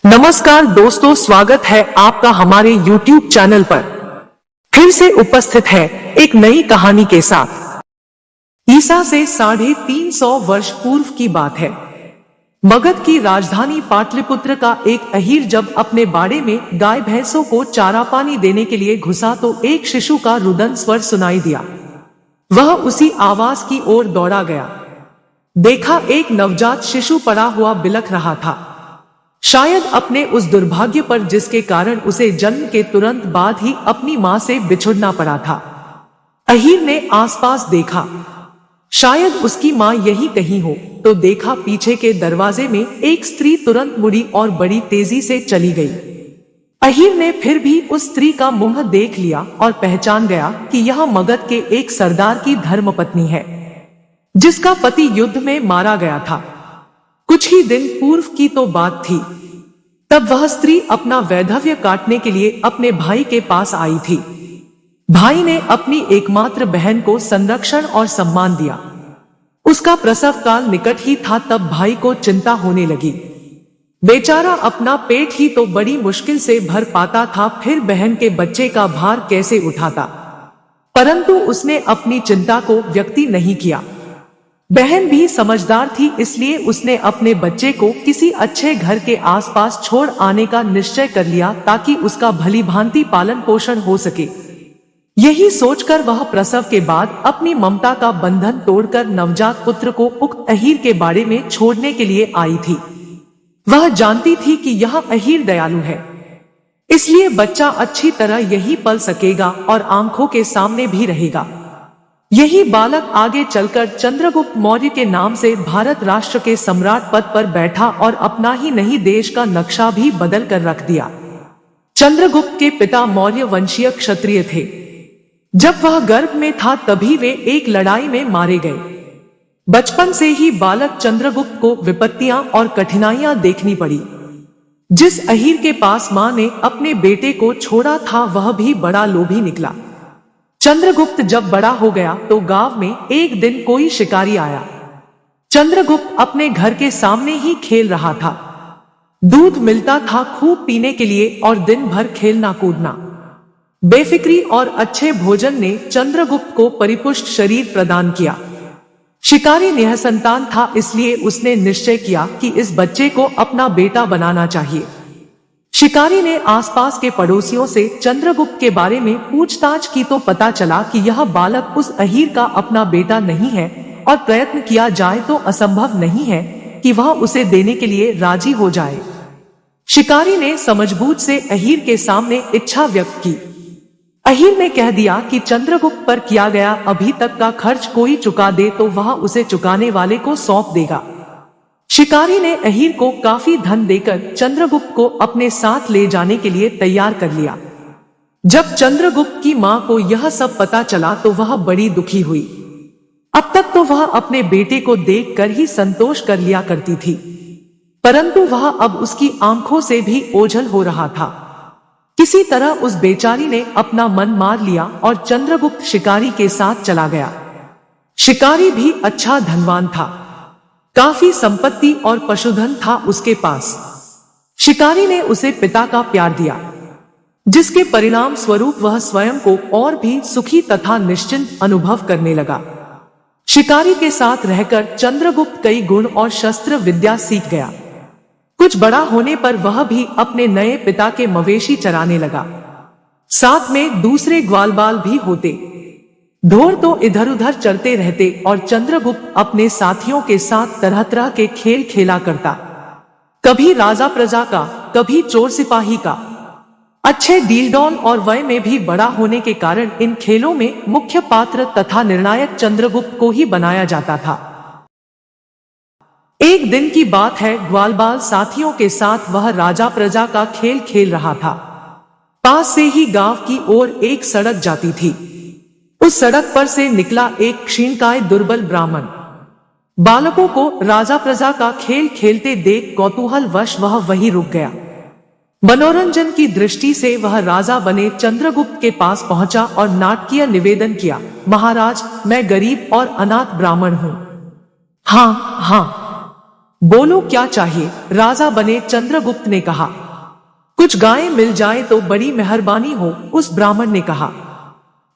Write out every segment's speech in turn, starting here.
नमस्कार दोस्तों, स्वागत है आपका हमारे YouTube चैनल पर। फिर से उपस्थित है एक नई कहानी के साथ। ईसा से 350 वर्ष पूर्व की बात है। मगध की राजधानी पाटलिपुत्र का एक अहीर जब अपने बाड़े में गाय भैंसों को चारा पानी देने के लिए घुसा तो एक शिशु का रुदन स्वर सुनाई दिया। वह उसी आवाज की ओर दौड़ा गया। देखा, एक नवजात शिशु पड़ा हुआ बिलख रहा था, शायद अपने उस दुर्भाग्य पर जिसके कारण उसे जन्म के तुरंत बाद ही अपनी मां से बिछुड़ना पड़ा था। अहीर ने आसपास देखा, शायद उसकी मां यही कहीं हो, तो देखा पीछे के दरवाजे में एक स्त्री तुरंत मुड़ी और बड़ी तेजी से चली गई। अहीर ने फिर भी उस स्त्री का मुंह देख लिया और पहचान गया कि यह मगध के एक सरदार की धर्मपत्नी है, जिसका पति युद्ध में मारा गया था। कुछ ही दिन पूर्व की तो बात थी, तब वह स्त्री अपना वैधव्य काटने के लिए अपने भाई के पास आई थी। भाई ने अपनी एकमात्र बहन को संरक्षण और सम्मान दिया। उसका प्रसव काल निकट ही था, तब भाई को चिंता होने लगी। बेचारा अपना पेट ही तो बड़ी मुश्किल से भर पाता था, फिर बहन के बच्चे का भार कैसे उठाता। परंतु उसने अपनी चिंता को व्यक्त नहीं किया। बहन भी समझदार थी, इसलिए उसने अपने बच्चे को किसी अच्छे घर के आसपास छोड़ आने का निश्चय कर लिया, ताकि उसका भली भांति पालन पोषण हो सके। यही सोचकर वह प्रसव के बाद अपनी ममता का बंधन तोड़कर नवजात पुत्र को उक्त अहीर के बाड़े में छोड़ने के लिए आई थी। वह जानती थी कि यह अहीर दयालु है, इसलिए बच्चा अच्छी तरह यही पल सकेगा और आंखों के सामने भी रहेगा। यही बालक आगे चलकर चंद्रगुप्त मौर्य के नाम से भारत राष्ट्र के सम्राट पद पर बैठा और अपना ही नहीं देश का नक्शा भी बदल कर रख दिया। चंद्रगुप्त के पिता मौर्य वंशीय क्षत्रिय थे। जब वह गर्भ में था तभी वे एक लड़ाई में मारे गए। बचपन से ही बालक चंद्रगुप्त को विपत्तियां और कठिनाइयां देखनी पड़ी। जिस अहीर के पास मां ने अपने बेटे को छोड़ा था, वह भी बड़ा लोभी निकला। चंद्रगुप्त जब बड़ा हो गया तो गांव में एक दिन कोई शिकारी आया। चंद्रगुप्त अपने घर के सामने ही खेल रहा था। दूध मिलता था खूब पीने के लिए और दिन भर खेलना कूदना। बेफिक्री और अच्छे भोजन ने चंद्रगुप्त को परिपुष्ट शरीर प्रदान किया। शिकारी निःसंतान था, इसलिए उसने निश्चय किया कि इस बच्चे को अपना बेटा बनाना चाहिए। शिकारी ने आसपास के पड़ोसियों से चंद्रगुप्त के बारे में पूछताछ की तो पता चला कि यह बालक उस अहीर का अपना बेटा नहीं है, और प्रयत्न किया जाए तो असंभव नहीं है कि वह उसे देने के लिए राजी हो जाए। शिकारी ने समझबूझ से अहीर के सामने इच्छा व्यक्त की। अहीर ने कह दिया कि चंद्रगुप्त पर किया गया अभी तक का खर्च कोई चुका दे तो वह उसे चुकाने वाले को सौंप देगा। शिकारी ने अहीर को काफी धन देकर चंद्रगुप्त को अपने साथ ले जाने के लिए तैयार कर लिया। जब चंद्रगुप्त की मां को यह सब पता चला तो वह बड़ी दुखी हुई। अब तक तो वह अपने बेटे को देखकर ही संतोष कर लिया करती थी, परंतु वह अब उसकी आंखों से भी ओझल हो रहा था। किसी तरह उस बेचारी ने अपना मन मार लिया और चंद्रगुप्त शिकारी के साथ चला गया। शिकारी भी अच्छा धनवान था, काफी संपत्ति और पशुधन था उसके पास। शिकारी ने उसे पिता का प्यार दिया, जिसके परिणाम स्वरूप वह स्वयं को और भी सुखी तथा निश्चिंत अनुभव करने लगा। शिकारी के साथ रहकर चंद्रगुप्त कई गुण और शस्त्र विद्या सीख गया। कुछ बड़ा होने पर वह भी अपने नए पिता के मवेशी चराने लगा। साथ में दूसरे ग्वालबाल भी होते। ढोर तो इधर उधर चलते रहते और चंद्रगुप्त अपने साथियों के साथ तरह तरह के खेल खेला करता। कभी राजा प्रजा का, कभी चोर सिपाही का। अच्छे डीलडॉन और वय में भी बड़ा होने के कारण इन खेलों में मुख्य पात्र तथा निर्णायक चंद्रगुप्त को ही बनाया जाता था। एक दिन की बात है, ग्वालबाल साथियों के साथ वह राजा प्रजा का खेल खेल रहा था। पास से ही गांव की ओर एक सड़क जाती थी। उस सड़क पर से निकला एक क्षीणकाय दुर्बल ब्राह्मण। बालकों को राजा प्रजा का खेल खेलते देख कौतूहलवश वह वहीं रुक गया। मनोरंजन की दृष्टि से वह राजा बने चंद्रगुप्त के पास पहुंचा और नाटकीय निवेदन किया, महाराज, मैं गरीब और अनाथ ब्राह्मण हूं। हाँ, बोलो क्या चाहिए, राजा बने चंद्रगुप्त ने कहा। कुछ गायें मिल जाए तो बड़ी मेहरबानी हो, उस ब्राह्मण ने कहा।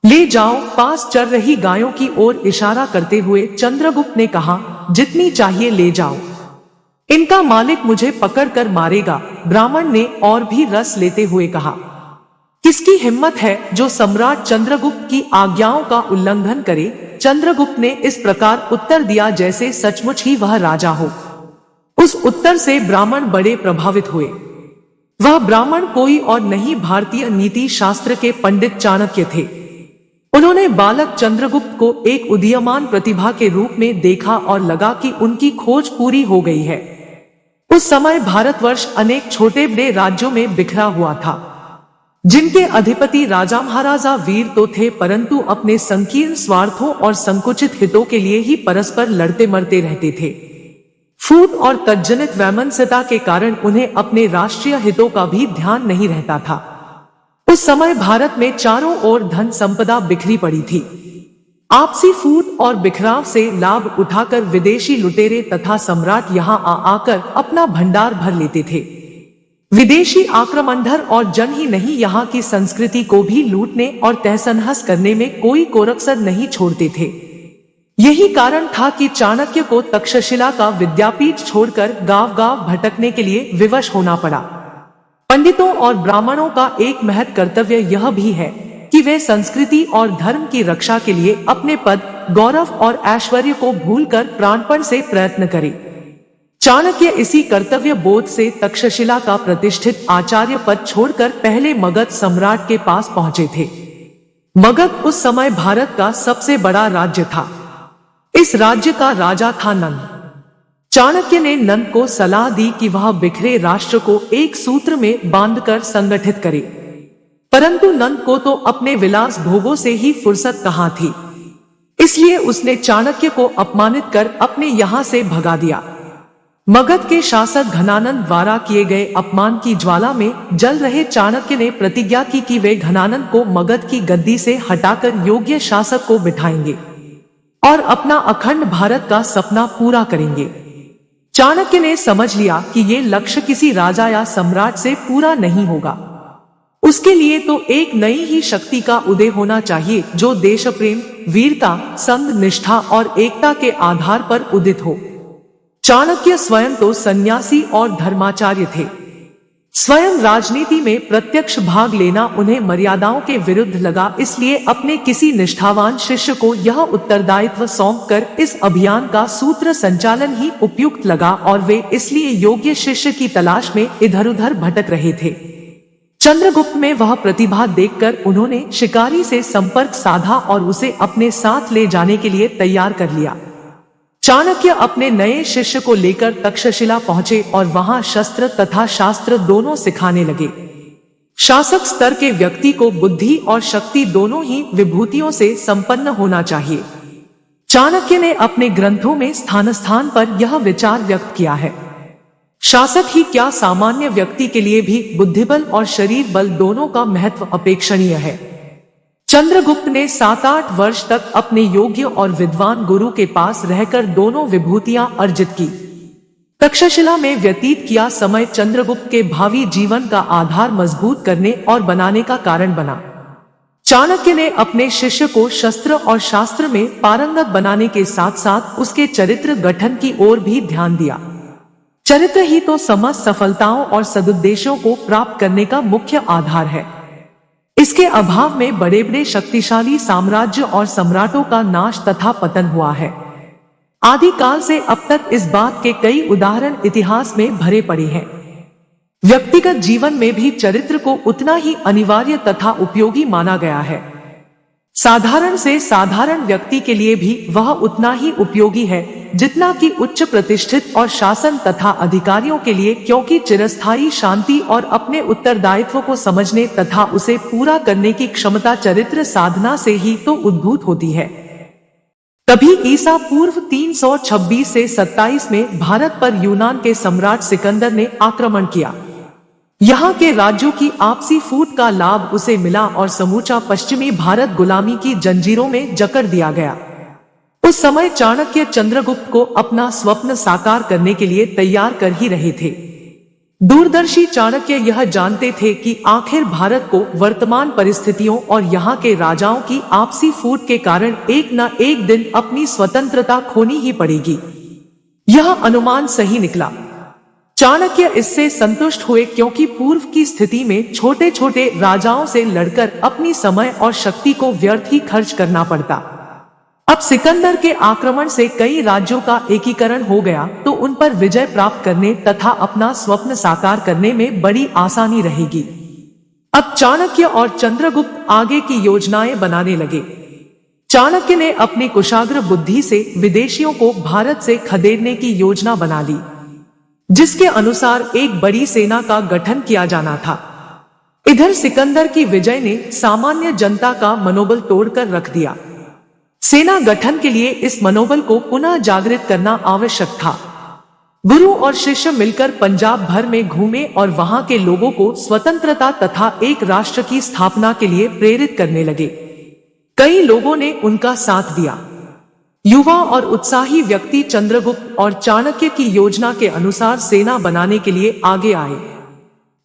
ले जाओ, पास चल रही गायों की ओर इशारा करते हुए चंद्रगुप्त ने कहा, जितनी चाहिए ले जाओ। इनका मालिक मुझे पकड़कर मारेगा, ब्राह्मण ने और भी रस लेते हुए कहा। किसकी हिम्मत है जो सम्राट चंद्रगुप्त की आज्ञाओं का उल्लंघन करे? चंद्रगुप्त ने इस प्रकार उत्तर दिया जैसे सचमुच ही वह राजा हो। उस उत्तर से ब्राह्मण बड़े प्रभावित हुए। वह ब्राह्मण कोई और नहीं, भारतीय नीति शास्त्र के पंडित चाणक्य थे। उन्होंने बालक चंद्रगुप्त को एक उदीयमान प्रतिभा के रूप में देखा और लगा कि उनकी खोज पूरी हो गई है। उस समय भारतवर्ष अनेक छोटे बड़े राज्यों में बिखरा हुआ था, जिनके अधिपति राजा महाराजा वीर तो थे, परंतु अपने संकीर्ण स्वार्थों और संकुचित हितों के लिए ही परस्पर लड़ते मरते रहते थे। फूट और तज्जनित वैमनस्यता के कारण उन्हें अपने राष्ट्रीय हितों का भी ध्यान नहीं रहता था। उस समय भारत में चारों ओर धन संपदा बिखरी पड़ी थी। आपसी फूट और बिखराव से लाभ उठाकर विदेशी लुटेरे तथा सम्राट यहाँ आकर अपना भंडार भर लेते थे। विदेशी आक्रमणधर और जन ही नहीं, यहाँ की संस्कृति को भी लूटने और तहस-नहस करने में कोई कोरकसर नहीं छोड़ते थे। यही कारण था कि चाणक्य को तक्षशिला का विद्यापीठ छोड़कर गांव-गांव भटकने के लिए विवश होना पड़ा। पंडितों और ब्राह्मणों का एक महत् कर्तव्य यह भी है कि वे संस्कृति और धर्म की रक्षा के लिए अपने पद, गौरव और ऐश्वर्य को भूलकर प्राणपण से प्रयत्न करें। चाणक्य इसी कर्तव्य बोध से तक्षशिला का प्रतिष्ठित आचार्य पद छोड़कर पहले मगध सम्राट के पास पहुंचे थे। मगध उस समय भारत का सबसे बड़ा राज्य था। इस राज्य का राजा था नंद। चाणक्य ने नंद को सलाह दी कि वह बिखरे राष्ट्र को एक सूत्र में बांधकर संगठित करे, परंतु नंद को तो अपने विलास भोगों से ही फुर्सत कहाँ थी। इसलिए उसने चाणक्य को अपमानित कर अपने यहाँ से भगा दिया। मगध के शासक घनानंद द्वारा किए गए अपमान की ज्वाला में जल रहे चाणक्य ने प्रतिज्ञा की कि वे घनानंद को मगध की गद्दी से हटाकर योग्य शासक को बिठाएंगे और अपना अखंड भारत का सपना पूरा करेंगे। चाणक्य ने समझ लिया कि ये लक्ष्य किसी राजा या सम्राट से पूरा नहीं होगा। उसके लिए तो एक नई ही शक्ति का उदय होना चाहिए जो देश प्रेम, वीरता, संघ निष्ठा और एकता के आधार पर उदित हो। चाणक्य स्वयं तो सन्यासी और धर्माचार्य थे। स्वयं राजनीति में प्रत्यक्ष भाग लेना उन्हें मर्यादाओं के विरुद्ध लगा, इसलिए अपने किसी निष्ठावान शिष्य को यह उत्तरदायित्व सौंपकर इस अभियान का सूत्र संचालन ही उपयुक्त लगा और वे इसलिए योग्य शिष्य की तलाश में इधर उधर भटक रहे थे। चंद्रगुप्त में वह प्रतिभा देखकर उन्होंने शिकारी से संपर्क साधा और उसे अपने साथ ले जाने के लिए तैयार कर लिया। चाणक्य अपने नए शिष्य को लेकर तक्षशिला पहुंचे और वहां शस्त्र तथा शास्त्र दोनों सिखाने लगे। शासक स्तर के व्यक्ति को बुद्धि और शक्ति दोनों ही विभूतियों से संपन्न होना चाहिए। चाणक्य ने अपने ग्रंथों में स्थान स्थान पर यह विचार व्यक्त किया है। शासक ही क्या, सामान्य व्यक्ति के लिए भी बुद्धिबल और शरीर बल दोनों का महत्व अपेक्षणीय है। चंद्रगुप्त ने 7-8 वर्ष तक अपने योग्य और विद्वान गुरु के पास रहकर दोनों विभूतियां अर्जित की। तक्षशिला में व्यतीत किया समय चंद्रगुप्त के भावी जीवन का आधार मजबूत करने और बनाने का कारण बना। चाणक्य ने अपने शिष्य को शस्त्र और शास्त्र में पारंगत बनाने के साथ साथ उसके चरित्र गठन की ओर भी ध्यान दिया। चरित्र ही तो समस्त सफलताओं और सदुद्देश्यों को प्राप्त करने का मुख्य आधार है। इसके अभाव में बड़े बड़े शक्तिशाली साम्राज्य और सम्राटों का नाश तथा पतन हुआ है। आदिकाल से अब तक इस बात के कई उदाहरण इतिहास में भरे पड़े हैं। व्यक्तिगत जीवन में भी चरित्र को उतना ही अनिवार्य तथा उपयोगी माना गया है। साधारण से साधारण व्यक्ति के लिए भी वह उतना ही उपयोगी है जितना कि उच्च प्रतिष्ठित और शासन तथा अधिकारियों के लिए, क्योंकि चिरस्थायी शांति और अपने उत्तरदायित्व को समझने तथा उसे पूरा करने की क्षमता चरित्र साधना से ही तो उद्भूत होती है। तभी ईसा पूर्व 326 से 27 में भारत पर यूनान के सम्राट सिकंदर ने आक्रमण किया। यहाँ के राज्यों की आपसी फूट का लाभ उसे मिला और समूचा पश्चिमी भारत गुलामी की जंजीरों में जकड़ दिया गया। उस समय चाणक्य चंद्रगुप्त को अपना स्वप्न साकार करने के लिए तैयार कर ही रहे थे। दूरदर्शी चाणक्य यह जानते थे कि आखिर भारत को वर्तमान परिस्थितियों और यहाँ के राजाओं की आपसी फूट के कारण एक न एक दिन अपनी स्वतंत्रता खोनी ही पड़ेगी। यह अनुमान सही निकला। चाणक्य इससे संतुष्ट हुए क्योंकि पूर्व की स्थिति में छोटे छोटे राजाओं से लड़कर अपनी समय और शक्ति को व्यर्थ ही खर्च करना पड़ता। अब सिकंदर के आक्रमण से कई राज्यों का एकीकरण हो गया तो उन पर विजय प्राप्त करने तथा अपना स्वप्न साकार करने में बड़ी आसानी रहेगी। अब चाणक्य और चंद्रगुप्त आगे की योजनाएं बनाने लगे। चाणक्य ने अपनी कुशाग्र बुद्धि से विदेशियों को भारत से खदेड़ने की योजना बना ली, जिसके अनुसार एक बड़ी सेना का गठन किया जाना था। इधर सिकंदर की विजय ने सामान्य जनता का मनोबल तोड़कर रख दिया। सेना गठन के लिए इस मनोबल को पुनः जागृत करना आवश्यक था। गुरु और शिष्य मिलकर पंजाब भर में घूमे और वहां के लोगों को स्वतंत्रता तथा एक राष्ट्र की स्थापना के लिए प्रेरित करने लगे। कई लोगों ने उनका साथ दिया। युवा और उत्साही व्यक्ति चंद्रगुप्त और चाणक्य की योजना के अनुसार सेना बनाने के लिए आगे आए।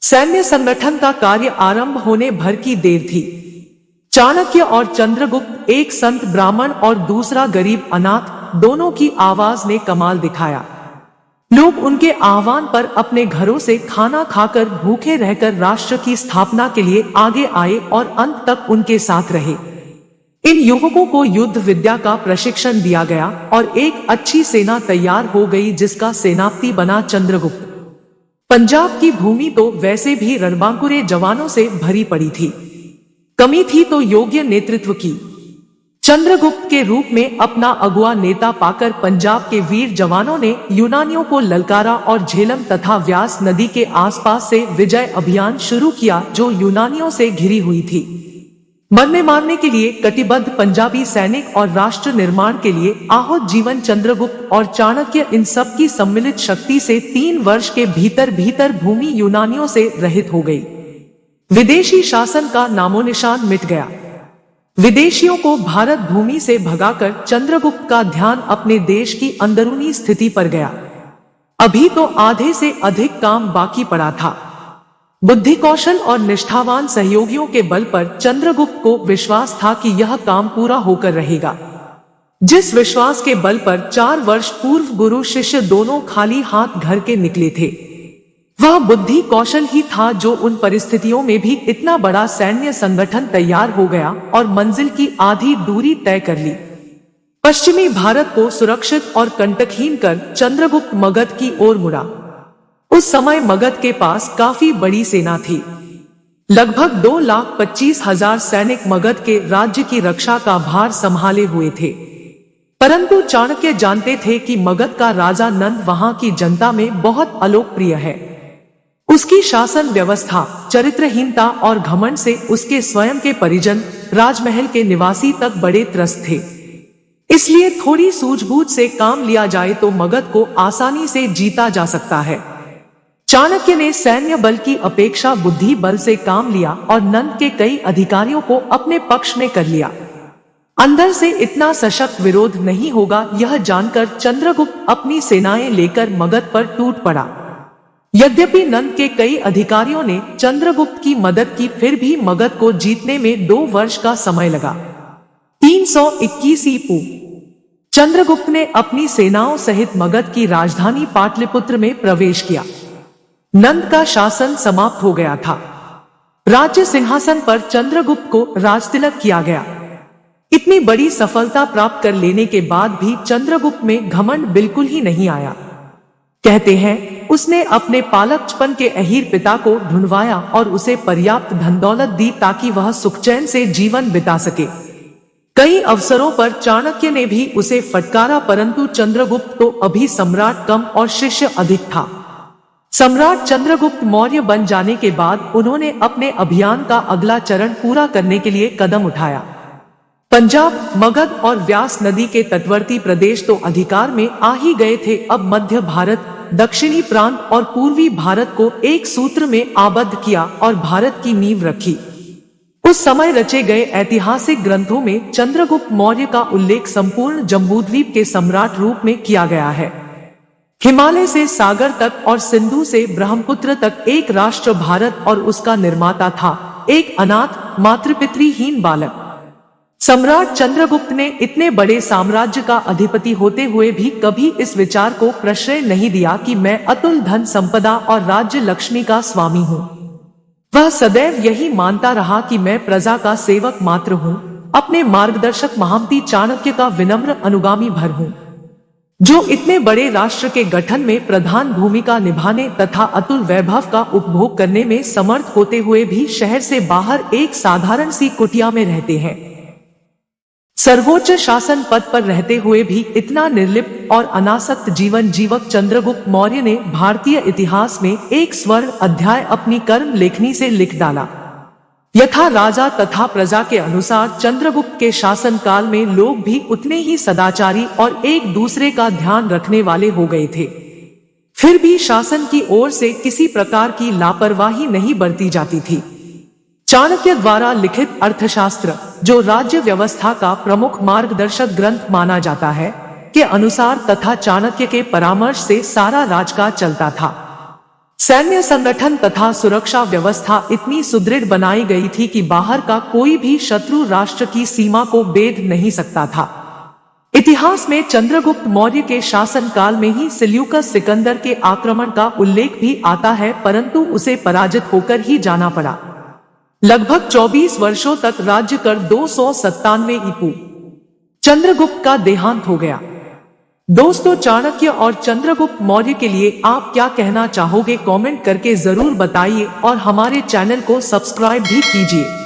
सैन्य संगठन का कार्य आरंभ होने भर की देर थी। चाणक्य और चंद्रगुप्त, एक संत ब्राह्मण और दूसरा गरीब अनाथ, दोनों की आवाज ने कमाल दिखाया। लोग उनके आह्वान पर अपने घरों से खाना खाकर भूखे रहकर राष्ट्र की स्थापना के लिए आगे आए और अंत तक उनके साथ रहे। इन युवकों को युद्ध विद्या का प्रशिक्षण दिया गया और एक अच्छी सेना तैयार हो गई, जिसका सेनापति बना चंद्रगुप्त। पंजाब की भूमि तो वैसे भी रणबांकुरे जवानों से भरी पड़ी थी, कमी थी तो योग्य नेतृत्व की। चंद्रगुप्त के रूप में अपना अगुआ नेता पाकर पंजाब के वीर जवानों ने यूनानियों को ललकारा और झेलम तथा व्यास नदी के आसपास से विजय अभियान शुरू किया, जो यूनानियों से घिरी हुई थी। मरने मारने के लिए कटिबद्ध पंजाबी सैनिक और राष्ट्र निर्माण के लिए आहुत जीवन चंद्रगुप्त और चाणक्य, इन सब की सम्मिलित शक्ति से 3 वर्ष के भीतर भीतर भूमि यूनानियों से रहित हो गई। विदेशी शासन का नामोनिशान मिट गया। विदेशियों को भारत भूमि से भगाकर चंद्रगुप्त का ध्यान अपने देश की अंदरूनी स्थिति पर गया। अभी तो आधे से अधिक काम बाकी पड़ा था। बुद्धि कौशल और निष्ठावान सहयोगियों के बल पर चंद्रगुप्त को विश्वास था कि यह काम पूरा होकर रहेगा। जिस विश्वास के बल पर 4 वर्ष पूर्व गुरु शिष्य दोनों खाली हाथ घर के निकले थे, वह बुद्धि कौशल ही था जो उन परिस्थितियों में भी इतना बड़ा सैन्य संगठन तैयार हो गया और मंजिल की आधी दूरी तय कर ली। पश्चिमी भारत को सुरक्षित और कंटकहीन कर चंद्रगुप्त मगध की ओर मुड़ा। उस समय मगध के पास काफी बड़ी सेना थी। लगभग 2,25,000 सैनिक मगध के राज्य की रक्षा का भार संभाले हुए थे। परंतु चाणक्य जानते थे कि मगध का राजा नंद वहां की जनता में बहुत अलोकप्रिय है। उसकी शासन व्यवस्था, चरित्रहीनता और घमंड से उसके स्वयं के परिजन, राजमहल के निवासी तक बड़े त्रस्त थे। इसलिए थोड़ी सूझबूझ से काम लिया जाए तो मगध को आसानी से जीता जा सकता है। चाणक्य ने सैन्य बल की अपेक्षा बुद्धि बल से काम लिया और नंद के कई अधिकारियों को अपने पक्ष में कर लिया। अंदर से इतना सशक्त विरोध नहीं होगा, यह जानकर चंद्रगुप्त अपनी सेनाएं लेकर मगध पर टूट पड़ा। यद्यपि नंद के कई अधिकारियों ने चंद्रगुप्त की मदद की, फिर भी मगध को जीतने में 2 वर्ष का समय लगा। 321 ईपू चंद्रगुप्त ने अपनी सेनाओं सहित मगध की राजधानी पाटलिपुत्र में प्रवेश किया। नंद का शासन समाप्त हो गया था। राज्य सिंहासन पर चंद्रगुप्त को राजतिलक किया गया। इतनी बड़ी सफलता प्राप्त कर लेने के बाद भी चंद्रगुप्त में घमंड बिल्कुल ही नहीं आया। कहते हैं उसने अपने पालकपन के अहीर पिता को ढूंढवाया और उसे पर्याप्त धन दौलत दी ताकि वह सुखचैन से जीवन बिता सके। कई अवसरों पर चाणक्य ने भी उसे फटकारा, परंतु चंद्रगुप्त तो अभी सम्राट कम और शिष्य अधिक था। सम्राट चंद्रगुप्त मौर्य बन जाने के बाद उन्होंने अपने अभियान का अगला चरण पूरा करने के लिए कदम उठाया। पंजाब, मगध और व्यास नदी के तटवर्ती प्रदेश तो अधिकार में आ ही गए थे। अब मध्य भारत, दक्षिणी प्रांत और पूर्वी भारत को एक सूत्र में आबद्ध किया और भारत की नींव रखी। उस समय रचे गए ऐतिहासिक ग्रंथों में चंद्रगुप्त मौर्य का उल्लेख संपूर्ण जम्बूद्वीप के सम्राट रूप में किया गया है। हिमालय से सागर तक और सिंधु से ब्रह्मपुत्र तक एक राष्ट्र भारत और उसका निर्माता था, एक अनाथ मातृपितृहीन बालक। सम्राट चंद्रगुप्त ने इतने बड़े साम्राज्य का अधिपति होते हुए भी कभी इस विचार को प्रश्रय नहीं दिया कि मैं अतुल धन संपदा और राज्य लक्ष्मी का स्वामी हूँ। वह सदैव यही मानता रहा कि मैं प्रजा का सेवक मात्र हूँ, अपने मार्गदर्शक महामती चाणक्य का विनम्र अनुगामी भर हूँ, जो इतने बड़े राष्ट्र के गठन में प्रधान भूमिका निभाने तथा अतुल वैभव का उपभोग करने में समर्थ होते हुए भी शहर से बाहर एक साधारण सी कुटिया में रहते हैं। सर्वोच्च शासन पद पर रहते हुए भी इतना निर्लिप्त और अनासक्त जीवन जीवक चंद्रगुप्त मौर्य ने भारतीय इतिहास में एक स्वर्ण अध्याय अपनी कर्म लेखनी से लिख डाला। यथा राजा तथा प्रजा के अनुसार चंद्रगुप्त के शासन काल में लोग भी उतने ही सदाचारी और एक दूसरे का ध्यान रखने वाले हो गए थे। फिर भी शासन की ओर से किसी प्रकार की लापरवाही नहीं बरती जाती थी। चाणक्य द्वारा लिखित अर्थशास्त्र, जो राज्य व्यवस्था का प्रमुख मार्गदर्शक ग्रंथ माना जाता है, के अनुसार तथा चाणक्य के परामर्श से सारा राजकाज चलता था। सैन्य संगठन तथा सुरक्षा व्यवस्था इतनी सुदृढ़ बनाई गई थी कि बाहर का कोई भी शत्रु राष्ट्र की सीमा को भेद नहीं सकता था। इतिहास में चंद्रगुप्त मौर्य के शासन काल में ही सिल्यूकस सिकंदर के आक्रमण का उल्लेख भी आता है, परंतु उसे पराजित होकर ही जाना पड़ा। लगभग 24 वर्षों तक राज्य कर 297 ईपू चंद्रगुप्त का देहांत हो गया। दोस्तों, चाणक्य और चंद्रगुप्त मौर्य के लिए आप क्या कहना चाहोगे? कमेंट करके जरूर बताइए और हमारे चैनल को सब्सक्राइब भी कीजिए।